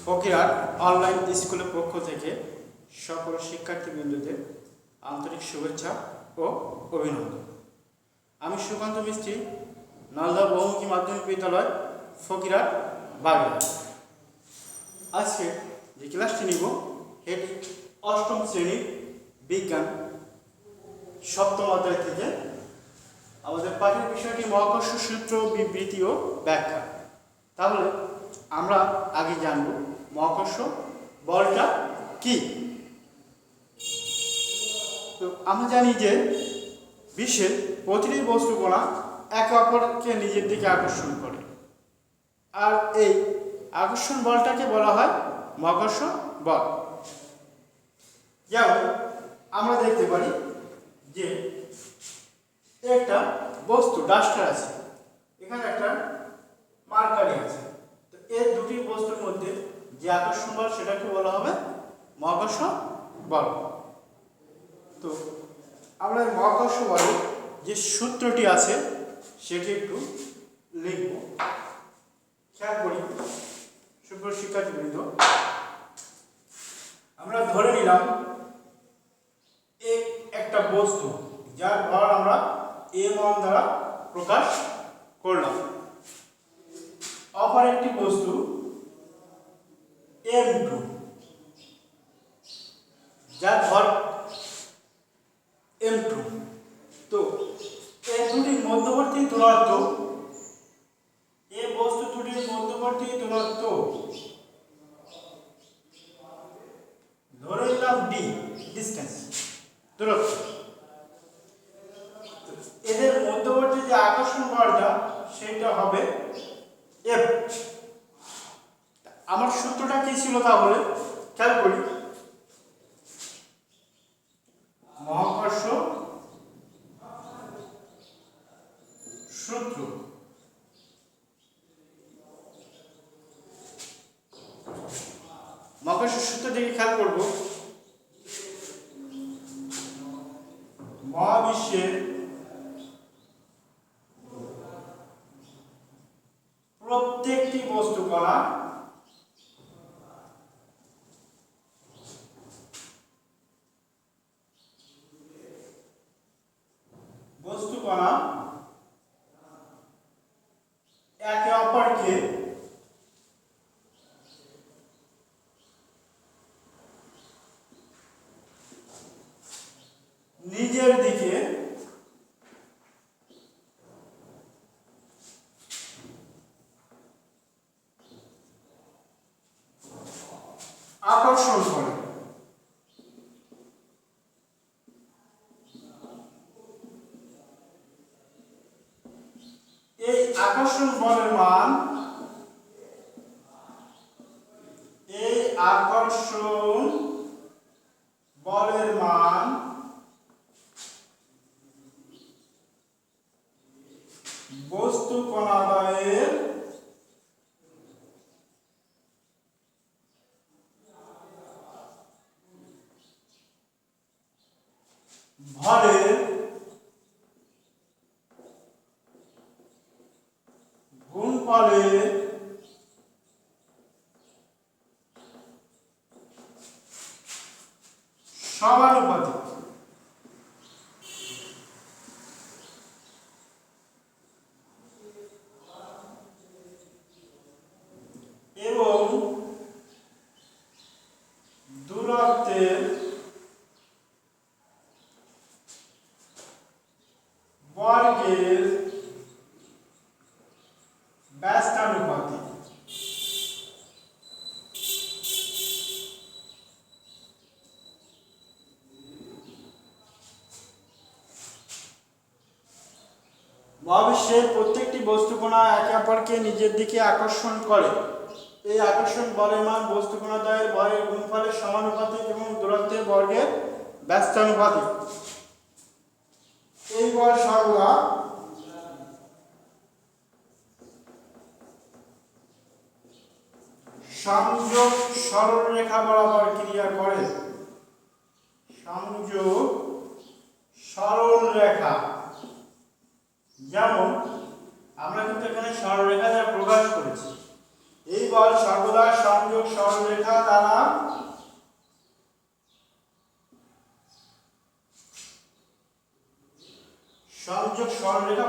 Fakirhat online স্কুলের পক্ষ থেকে সকল শিক্ষার্থীবৃন্দদের আন্তরিক শুভেচ্ছা ও অভিনন্দন। আমি সুকান্ত মিস্ত্রি, নলদা বহুমুখী মাধ্যমিক বিদ্যালয়, ফকিরহাট, বাগেরহাট। আজকে যে ক্লাসটি নিব এটি অষ্টম শ্রেণীর বিজ্ঞান সপ্তম অধ্যায় থেকে। আমাদের পাঠের বিষয়টি মহাকর্ষ সূত্র, বিবৃতি ও ব্যাখ্যা। তাহলে আমরা আগে জানব মহাকর্ষ বলটা কি। তো আমরা জানি যে বিশ্বের প্রতিটি বস্তুকণা একে অপরকে নিজের দিকে আকর্ষণ করে, আর এই আকর্ষণ বলটাকে বলা হয় মহাকর্ষ বল। যেমন আমরা দেখতে পারি যে একটা বস্তু ডাস্টার আছে, এখানে একটা মার্কারি আছে। তো এই দুটি বস্তুর মধ্যে যে আকর্ষণ বল সেটাকে বলা হবে মহাকর্ষ বল। তো আমরা মহাকর্ষ বলের যে সূত্রটি আছে সেটি একটু লিখব। খেয়াল করি সুপ্রিয় শিক্ষার্থীবৃন্দ, আমরা ধরে নিলাম একটা বস্তু যার ভর আমরা m1 দ্বারা প্রকাশ করলাম, অপর একটি বস্তু m2 যার ভর m2। তো এই দুটির মধ্যবর্তী দূরত্ব, এই বস্তু দুটির মধ্যবর্তী দূরত্ব ধরে নিলাম d, ডিসটেন্স, দূরত্ব। এদের মধ্যবর্তী যে আকর্ষণ বলটা সেটা হবে F। আমার সূত্রটা কি ছিল তাহলে খেয়াল করি। মহাকর্ষ সূত্র, মহাকর্ষ সূত্র থেকে খেয়াল করব, মহাবিশ্বের প্রত্যেকটি বস্তুকণা একে অপরকে নিজের দিকে আকর্ষণ করে। এই আকর্ষণ বলের মান, এই আকর্ষণ বলের মান বস্তু কণাদ্বয়ের ভরের গুণফলের সমানুপাতিক। এবং দূরত্বের বর্গের ব্যস্তানুপাতিক। মহাবিশ্বের প্রত্যেকটি বস্তুকণা একে অপরকে নিজের দিকে আকর্ষণ করে। এই আকর্ষণ বলের মান বস্তুকণাদ্বয়ের ভরের গুণফলের সমানুপাতিক এবং দূরত্বের বর্গের ব্যস্তানুপাতিক। এই বল সর্বদা সংযোগ সরলরেখা বরাবর ক্রিয়া করে। সংযোগ সরলরেখা, যেমন আমরা কিন্তু এখানে সরলরেখা দ্বারা প্রকাশ করেছি। এই বল সর্বদা সংযোগ সরলরেখা দ্বারা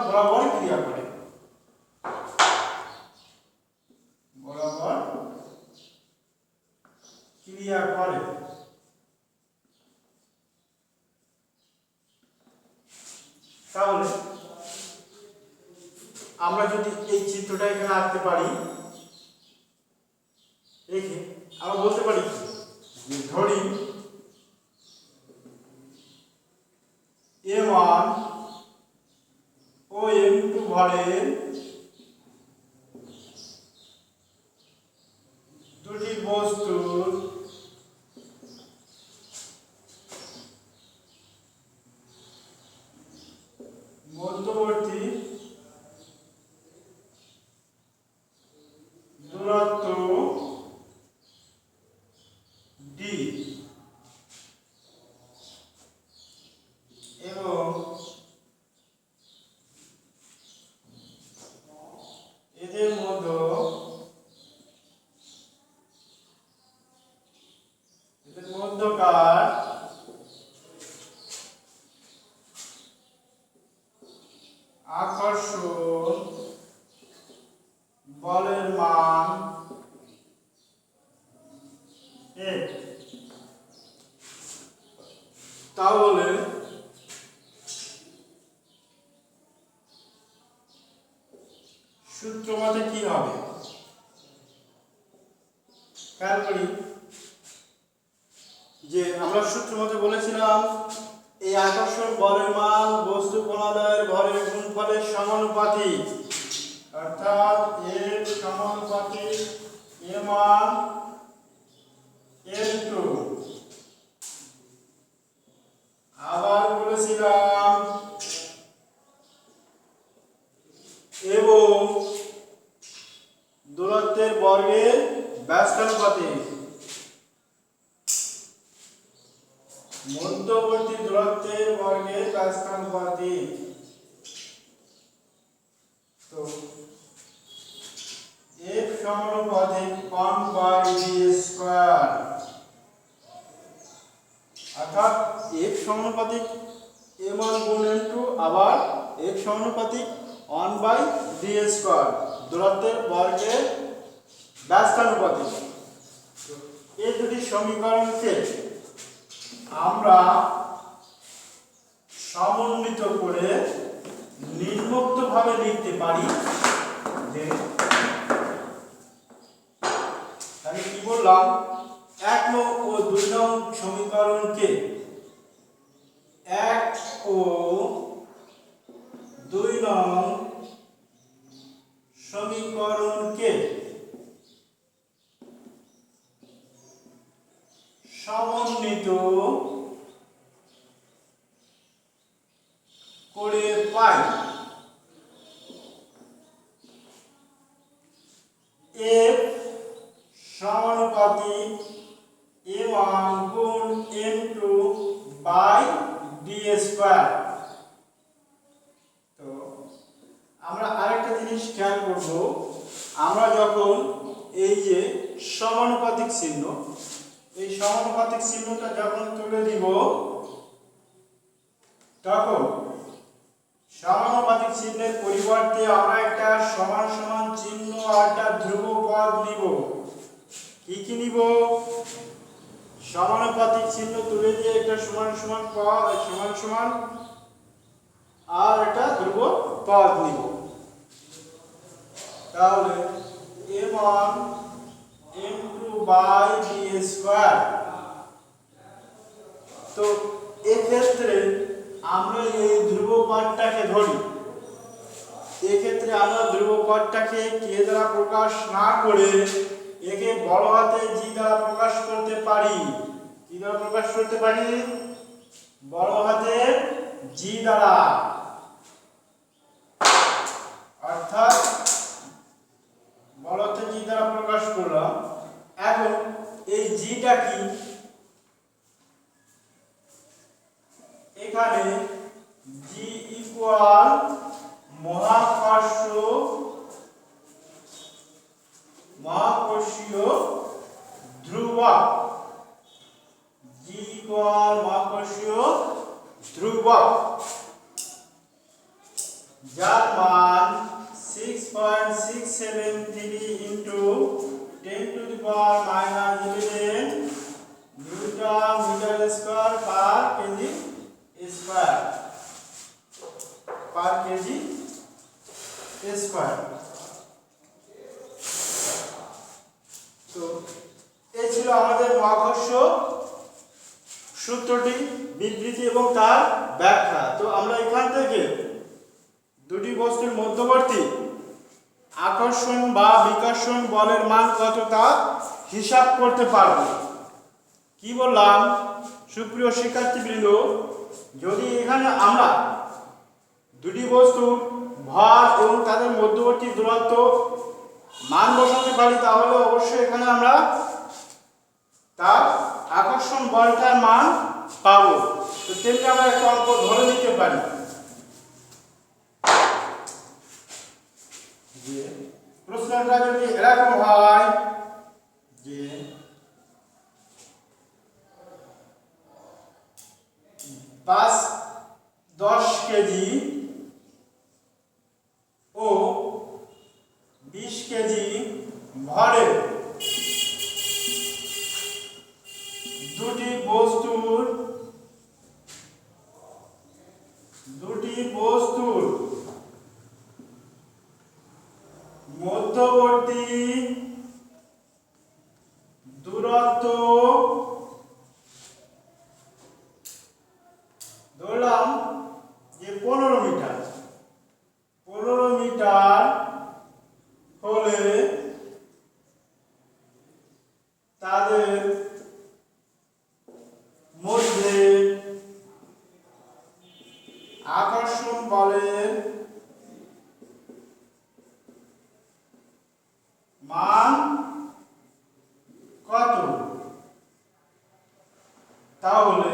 বরাবর ক্রিয়া করে। তাহলে আমরা যদি এই চিত্রটা এখানে আঁকতে পারি, দেখে আমরা বলতে পারি যে ধরি M1 ও M2 ভরের দুটি বস্তুর মধ্যবর্তী দূরত্ব d এবং এদের মধ্যকার আকর্ষণ বলের মান F। তাহলে সূত্র মতে কি হবে? খেয়াল করি যে আমরা সূত্র মতে বলেছিলাম এই আকর্ষণ বলের মান বস্তু কণাদ্বয়ের ভরের গুণফলের সমানুপাতিক, অর্থাৎ এর সমানুপাতিক M1 M2। আবার বলেছিলাম এবং দূরত্বের বর্গের ব্যস্তানুপাতিক, মধ্যবর্তী দূরত্বের বর্গের ব্যস্তানুপাতিক। তো F সমানুপাতিক 1/d², অর্থাৎ F সমানুপাতিক M1 গুণ M2, আবার F সমানুপাতিক 1/d², দূরত্বের বর্গের ব্যস্তানুপাতিক। এই দুটি সমীকরণকে আমরা সমন্বিত করে নিম্নোক্তভাবে লিখতে পারি যে, আমি কি বললাম, 1 নং ও 2 নং সমীকরণকে 1 ও 2 নং সমীকরণকে সমন্বিত করে পাই F সমানুপাতিক M1 গুণ M2 বাই d²। তো আমরা আরেকটা জিনিস খেয়াল করব, আমরা যখন এই যে সমানুপাতিক চিহ্ন, এই সমানুপাতিক চিহ্নটা যখন তুলে দিব, তখন সমানুপাতিক চিহ্নের পরিবর্তে আমরা একটা সমান সমান চিহ্ন আর একটা ধ্রুব পদ নিব। কি নিব? সমানুপাতিক চিহ্ন তুলে দিয়ে একটা সমান সমান পদ, সমান সমান আর একটা ধ্রুব পদ নিব। তাহলে M1 M2 বাই d²। তো এক্ষেত্রে আমরা এই ধ্রুব পদটাকে ধরি, এক্ষেত্রে আমরা ধ্রুব পদটাকে কে দ্বারা প্রকাশ না করে একে বড় হাতে জি দ্বারা প্রকাশ করতে পারি। কি দ্বারা প্রকাশ করতে পারি? বড় হাতে জি দ্বারা। অর্থাৎ বড় হাতে জি দ্বারা প্রকাশ করলাম। এখন এই জিটা কি? এখানে জি ইকুয়াল মহাকর্ষ মহাকর্ষীয় ধ্রুবক, জি ইকুয়াল মহাকর্ষীয় ধ্রুবক, যার মান 6.673 into 10⁻⁻11 newton metre square per KG square, per KG square. তো এই ছিল আমাদের মহাকর্ষ সূত্রটি, বিবৃতি এবং তার ব্যাখ্যা। তো আমরা এখান থেকে দুটি বস্তুর মধ্যবর্তী আকর্ষণ বা বিকর্ষণ বলের মান কত তা হিসাব করতে পারব। কি বললাম সুপ্রিয় শিক্ষার্থীবৃন্দ, যদি এখানে আমরা দুটি বস্তুর ভর এবং তাদের মধ্যবর্তী দূরত্ব মান বসাতে পারি, তাহলে অবশ্যই এখানে আমরা তার আকর্ষণ বলটার মান পাবো। তো তেমনি আমরা একটা অঙ্ক ধরে নিতে পারি যে প্রশ্নটা যদি এরকম হয় যে 10 কেজি ও 20 কেজি ভরের দুটি বস্তুর মধ্যবর্তী দূরত্ব ধরলাম যে 15 মিটার, 15 মিটার হলে তাদের মধ্যে আকর্ষণ বলের মান কত? তাহলে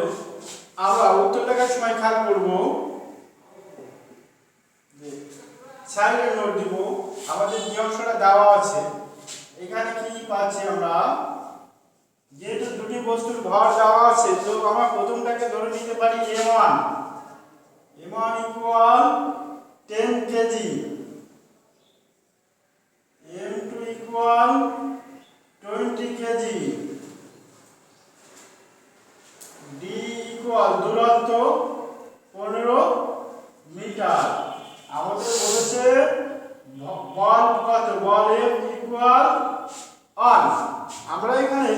আমরা উত্তর লেখার সময় খেয়াল করব, সাইডে নোট দিব। আমাদের যে অংশটা দেওয়া আছে এখানে কি পাচ্ছি আমরা, যেহেতু দুটি বস্তুর ভর দেওয়া আছে, তো আমরা প্রথমটাকে ধরে নিতে পারি m1 equal 10 KG, m2 equal 20 KG, d equal দূরত্ব 15 মিটার। আমাদের বলেছে বল কত, বল F ইকুয়াল 1। আমরা এখানে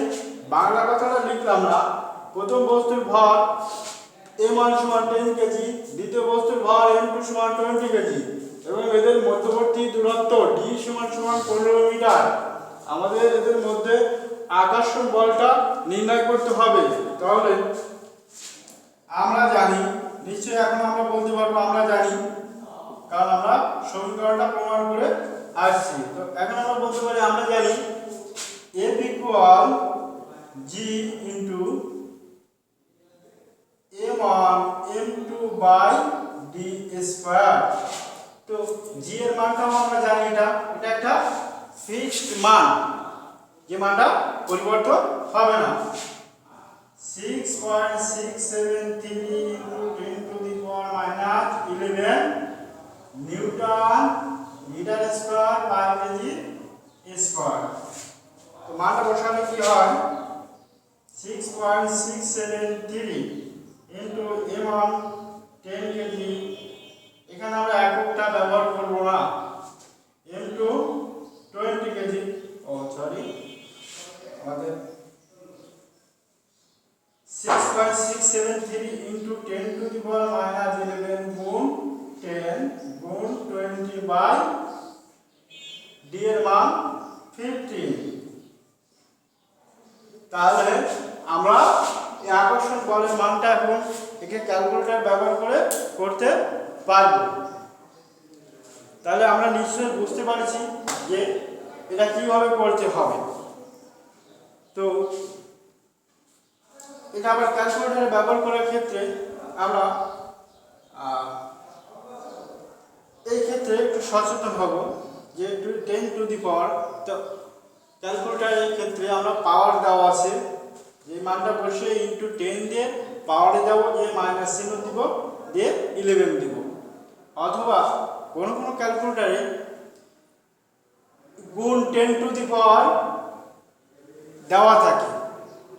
বাংলা কথাটা লিখলাম না। প্রথম বস্তুর ভর m1 সমান 10 কেজি, দ্বিতীয় বস্তুর ভর m2 সমান 20 কেজি এবং এদের মধ্যবর্তী দূরত্ব d সমান 15 মিটার। আমাদের এদের মধ্যে আকর্ষণ বলটা নির্ণয় করতে হবে। তাহলে আমরা জানি, নিশ্চয়ই এখন আমরা বলতে পারবো আমরা জানি, কারণ আমরা সমীকরণটা প্রমাণ করে আসছি। তো এখন আমরা বলতে পারি আমরা জানি F equal G into m1 m2 by d square. তো g এর মানটাও আমরা জানি, এটা একটা ফিক্সড মান, যে মানটা পরিবর্তন হবে না। 6.673 into 10⁻⁻11 newton metre square per KG square. তো মানটা বসালে কি হয়, 6.673 into m1 10 কেজি, এখানে আমরা এককটা ব্যবহার করব না, m2 20 কেজি, আমাদের 6.673 into 10⁻⁻11 গুণ 10 গুণ 20 বাই d এর মান 15। তাহলে আমরা এই আকর্ষণ বলের মানটা এখন একে ক্যালকুলেটর ব্যবহার করে করতে পারব। তাহলে আমরা নিশ্চয়ই বুঝতে পারছি যে এটা কিভাবে করতে হবে। তো এটা আবার ক্যালকুলেটর ব্যবহার করার ক্ষেত্রে আমরা এই ক্ষেত্রে একটু সচেতন হব যে 10 টু দি পাওয়ার, তো ক্যালকুলেটরের ক্ষেত্রে আমরা পাওয়ার দেওয়া আছে, যে মানটা বসে ইন্টু 10 দিয়ে পাওয়ারে দেবো, যে মাইনাস চিহ্ন দিব দিয়ে 11 দিব। অথবা কোনো কোনো ক্যালকুলেটরে গুণ 10 টু দি পাওয়ার দেওয়া থাকে।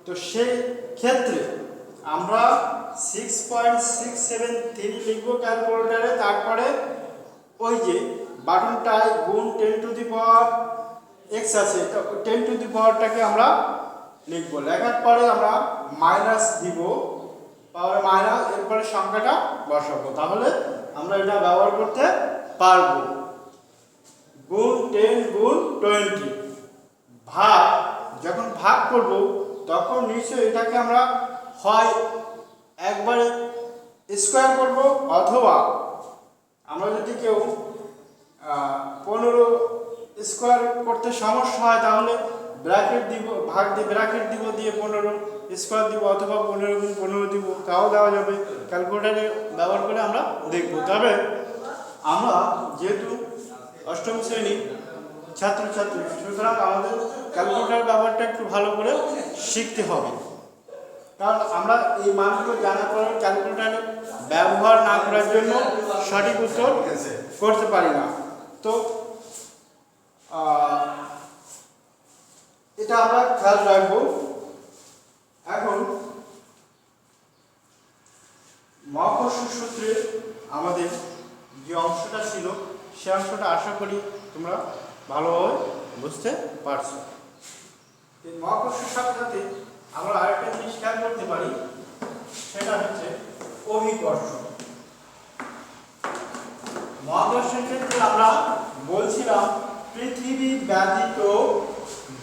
তো সেই ক্ষেত্রে আমরা 6.673 লিখব ক্যালকুলেটরে, তারপরে ওই যে বাটনটায় গুণ 10 টু দি পাওয়ার x আছে, তো 10 টু দি পাওয়ারটাকে আমরা লিখব। লেখার পরে আমরা মাইনাস দিব, পাওয়ারে মাইনাস, এরপরে সংখ্যাটা বসাবো, তাহলে আমরা এটা ব্যবহার করতে পারবো। গুণ 10 গুণ 20 ভাগ, যখন ভাগ করব তখন নিশ্চয়ই এটাকে আমরা হয় একবারে স্কোয়ার করব, অথবা আমরা যদি কেউ 15 স্কোয়ার করতে সমস্যা হয় তাহলে ব্র্যাকেট দিব, ভাগ দিয়ে ব্র্যাকেট দিব, দিয়ে 15 স্কোয়ার দিব, অথবা 15 গুণ 15 দিব, তাও দেওয়া যাবে। ক্যালকুলেটারে ব্যবহার করে আমরা দেখব। তবে আমরা যেহেতু অষ্টম শ্রেণী ছাত্রছাত্রী, সুতরাং আমাদের ক্যালকুলেটার ব্যবহারটা একটু ভালো করে শিখতে হবে, কারণ আমরা এই মানগুলো জানার পরে ক্যালকুলেটারে ব্যবহার না করার জন্য সঠিক উত্তর করতে পারি না। তো এটা আমরা খেয়াল রাখবো। এখন মহাকর্ষ সূত্রে আমাদের যে অংশটা ছিল সে অংশটা আশা করি তোমরা ভালোভাবে বুঝতে পারছো। এই মহাকর্ষের সাথে সাথে আমরা আরেকটা জিনিস খেয়াল করতে পারি, সেটা হচ্ছে অভিকর্ষ। মহাকর্ষের ক্ষেত্রে আমরা বলছিলাম পৃথিবী ব্যতীত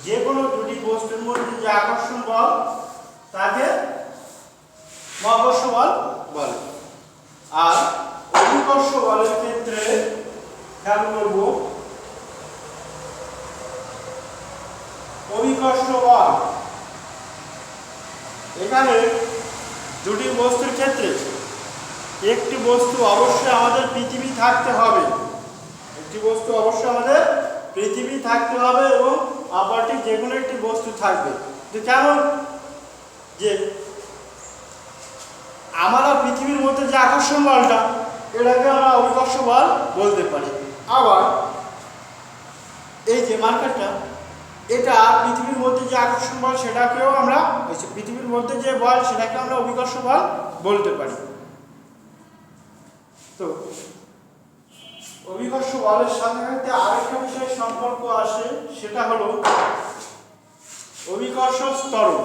যে কোনো দুটি বস্তুর মধ্যে যে আকর্ষণ বল তাকে মহাকর্ষ বল বলে। আর অভিকর্ষ বলের ক্ষেত্রে খেয়াল করব, অভিকর্ষ বল এখানে দুটি বস্তুর ক্ষেত্রে একটি বস্তু অবশ্যই আমাদের পৃথিবী থাকতে হবে, একটি বস্তু অবশ্যই আমাদের পৃথিবী থাকতে হবে, এবং অপরটি যে কোনো একটি বস্তু থাকবে। যে কেমন, যে আমরা পৃথিবীর মধ্যে যে আকর্ষণ বলটা এটাকে আমরা অভিকর্ষ বল বলতে পারি। আবার এই যে মার্কারটা, এটা পৃথিবীর মধ্যে যে আকর্ষণ বল সেটাকেও আমরা, পৃথিবীর মধ্যে যে বল সেটাকে আমরা অভিকর্ষ বল বলতে পারি। তো অভিকর্ষ বলের সাথে সাথে আরেকটা বিষয়ের সম্পর্ক আসে, সেটা হলো অভিকর্ষ ত্বরণ।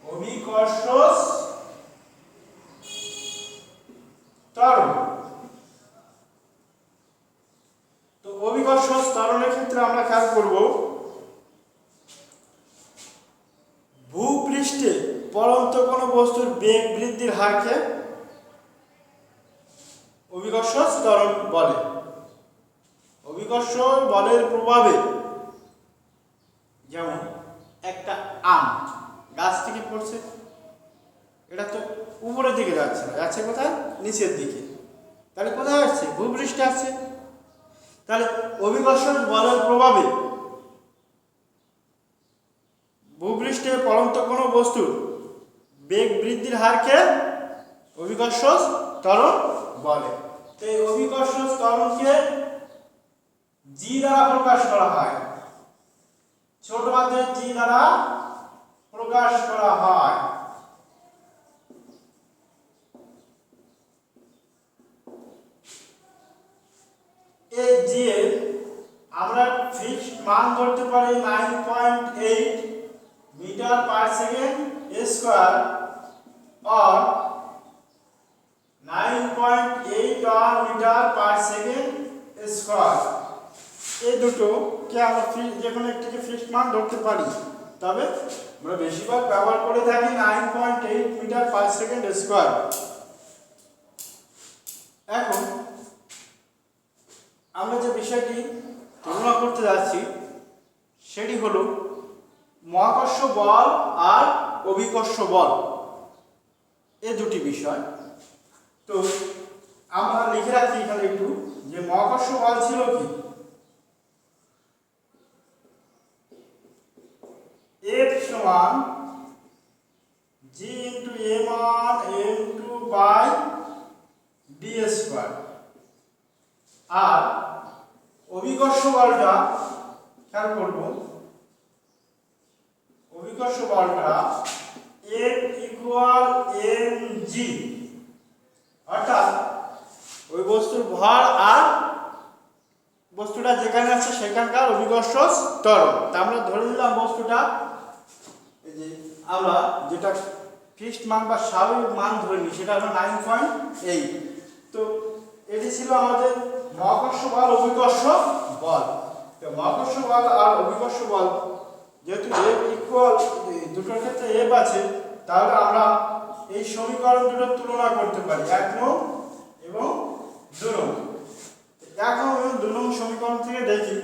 অভিকর্ষ ত্বরণ। তো অভিকর্ষ ত্বরণের ক্ষেত্রে আমরা খেয়াল করব, ভূপৃষ্ঠে পড়ন্ত কোনো বস্তুর বেগ বৃদ্ধির হারকে অভিকর্ষ ত্বরণ বলে। অভিকর্ষ বলের প্রভাবে, যেমন একটা আম গাছ থেকে পড়ছে, এটা তো উপরের দিকে যাচ্ছে না, যাচ্ছে কোথায়, নিচের দিকে, তাহলে কোথায় আসছে, ভূপৃষ্ঠে আসছে। তাহলে অভিকর্ষ বলের প্রভাবে ভূপৃষ্ঠে পড়ন্ত কোনো বস্তুর বেগ বৃদ্ধির হারকে অভিকর্ষ ত্বরণ বলে। এই অভিকর্ষ ত্বরণকে জি দ্বারা প্রকাশ করা হয়, ছোট হাতের জি দ্বারা প্রকাশ করা হয়। এই জি এর আমরা ফিক্সড মান ধরতে পারি 9.8 metre per second square, or 9.8 metre per second square. এই দুটোকে আমরা যে কোনো একটিকে ফিক্সড মান ধরতে পারি, তবে আমরা বেশিরভাগ ব্যবহার করে থাকি 9.8 মিটার পার সেকেন্ড স্কয়ার। এখন আমরা যে বিষয়টি তুলনা করতে যাচ্ছি সেটি হলো মহাকর্ষ বল আর অভিকর্ষ বল, এই দুটি বিষয়। তো আমরা লিখে রাখছি এখানে একটু, যে মহাকর্ষ বল ছিল কি, সমান G into m1 m2 by D square. আর অভিকর্ষ বলটা খেয়াল করব, অভিকর্ষ বলটা F ইকুয়াল mg, অর্থাৎ ওই বস্তুর ভর আর বস্তুটা যেখানে আছে সেখানকার অভিকর্ষ ত্বরণ। তা আমরা ধরে নিলাম বস্তুটা, এই যে আমরা যেটা ফিক্সড মান বা স্বাভাবিক মান ধরে নিই সেটা হলো 9.8। তো এটি ছিল আমাদের মহাকর্ষ বল অভিকর্ষ বল। তো মহাকর্ষ বল আর অভিকর্ষ বল যেহেতু F ইকুয়াল দুটোর ক্ষেত্রে F আছে, তাহলে আমরা এই সমীকরণ দুটো তুলনা করতে পারি, 1 নং এবং 2 নং। 1 নং এবং 2 নং সমীকরণ থেকে দেখি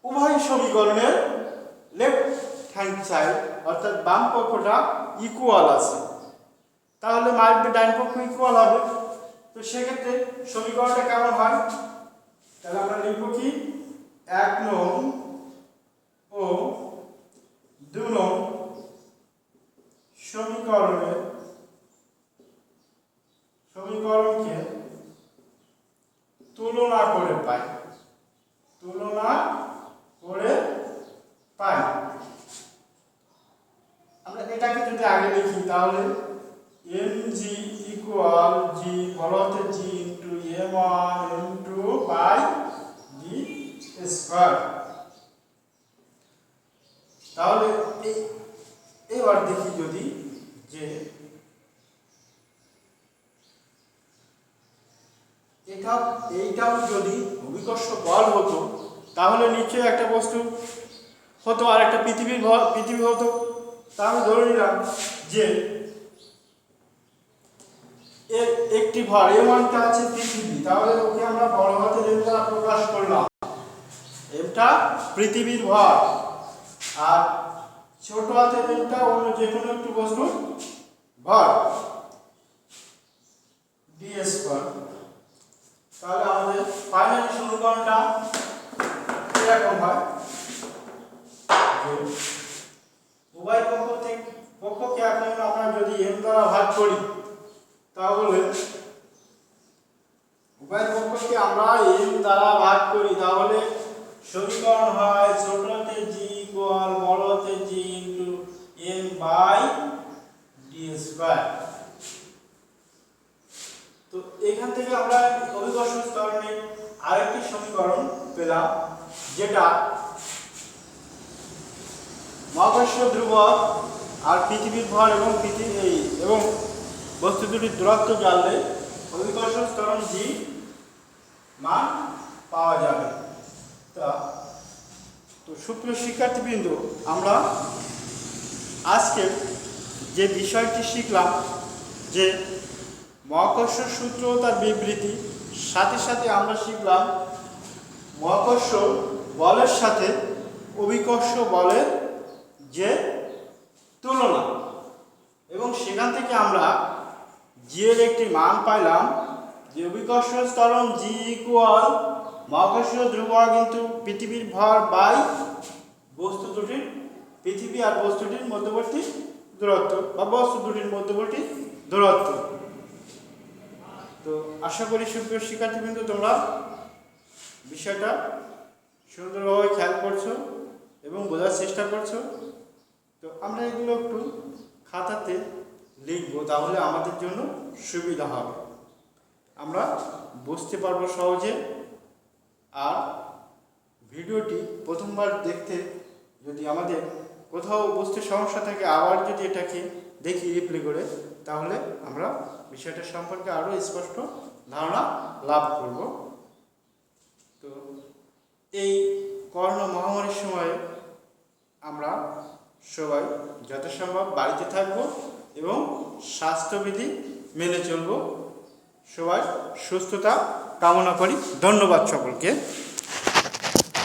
উভয় সমীকরণের লেফট হ্যান্ড সাইড অর্থাৎ বাম পক্ষটা ইকুয়াল আছে, তাহলে মাইবে ডান পক্ষ ইকুয়াল হবে। তো সেক্ষেত্রে সমীকরণটা কেমন হয়, তাহলে আমরা লিখব কি 1 নং ও 2 নং সমীকরণকে তুলনা করে পাই, আমরা এটাকে যদি আগে লিখি তাহলে mg ইকুয়াল g বলতে g into m1 m2 by d square. তাহলে এবার দেখি যদি যে এইটাও যদি অভিকর্ষ বল হতো তাহলে নিশ্চয়ই একটা বস্তু হতো আর একটা পৃথিবী হতো। তাহলে ধরে নিলাম যে এর একটি ভর m1টা আছে পৃথিবী, তাহলে ওকে আমরা বড় হাতের m দ্বারা প্রকাশ করলাম, এটা পৃথিবীর ভর, আর ছোট হাতের mটা অন্য যে কোনো একটি বস্তুর ভর d স্কয়ার। তাহলে আমাদের ফাইনাল সমীকরণটা এরকম হয় যে উভয় পক্ষকে এখন আমরা যদি m দ্বারা ভাগ করি, তাহলে উভয় পক্ষকে আমরা m দ্বারা ভাগ করি, তাহলে সমীকরণ হয় ছোট হাতে g ইকুয়াল বড় হাতে g into m by d square. তো এখান থেকে আমরা অভিকর্ষ ত্বরণের আরেকটি সমীকরণ পেলাম, যেটা মহাকর্ষ ধ্রুবক আর পৃথিবীর ভর এবং বস্তু দুটির দূরত্ব জানলে অভিকর্ষ ত্বরণ জি মান পাওয়া যাবে। তো সুপ্রিয় শিক্ষার্থীবৃন্দ, আমরা আজকে যে বিষয়টি শিখলাম যে মহাকর্ষ সূত্র ও তার বিবৃতি, সাথে সাথে আমরা শিখলাম মহাকর্ষ বলের সাথে অভিকর্ষ বলের যে তুলনা, এবং সেখান থেকে আমরা জি এর একটি মান পাইলাম যে অভিকর্ষ ত্বরণ জি ইকুয়াল মহাকর্ষ ধ্রুবক কিন্তু পৃথিবীর ভর বাই বস্তু দুটির, পৃথিবী আর বস্তুটির মধ্যবর্তী দূরত্ব বা বস্তু দুটির মধ্যবর্তী দূরত্ব। তো আশা করি সুপ্রিয় শিক্ষার্থীবৃন্দ তোমরা বিষয়টা সুন্দরভাবে খেয়াল করছো এবং বোঝার চেষ্টা করছো। তো আমরা এগুলো একটু খাতাতে লিখব, তাহলে আমাদের জন্য সুবিধা হবে, আমরা বুঝতে পারবো সহজে। আর ভিডিওটি প্রথমবার দেখতে যদি আমাদের কোথাও বুঝতে সমস্যা থাকে, আবার যদি এটাকে দেখি রিপ্লে করে, তাহলে আমরা বিষয়টা সম্পর্কে আরও স্পষ্ট ধারণা লাভ করব। তো এই করোনা মহামারীর সময়ে আমরা সবাই যথাসম্ভব বাড়িতে থাকব এবং স্বাস্থ্যবিধি মেনে চলব। সবাই সুস্থতা কামনা করি। ধন্যবাদ সকলকে।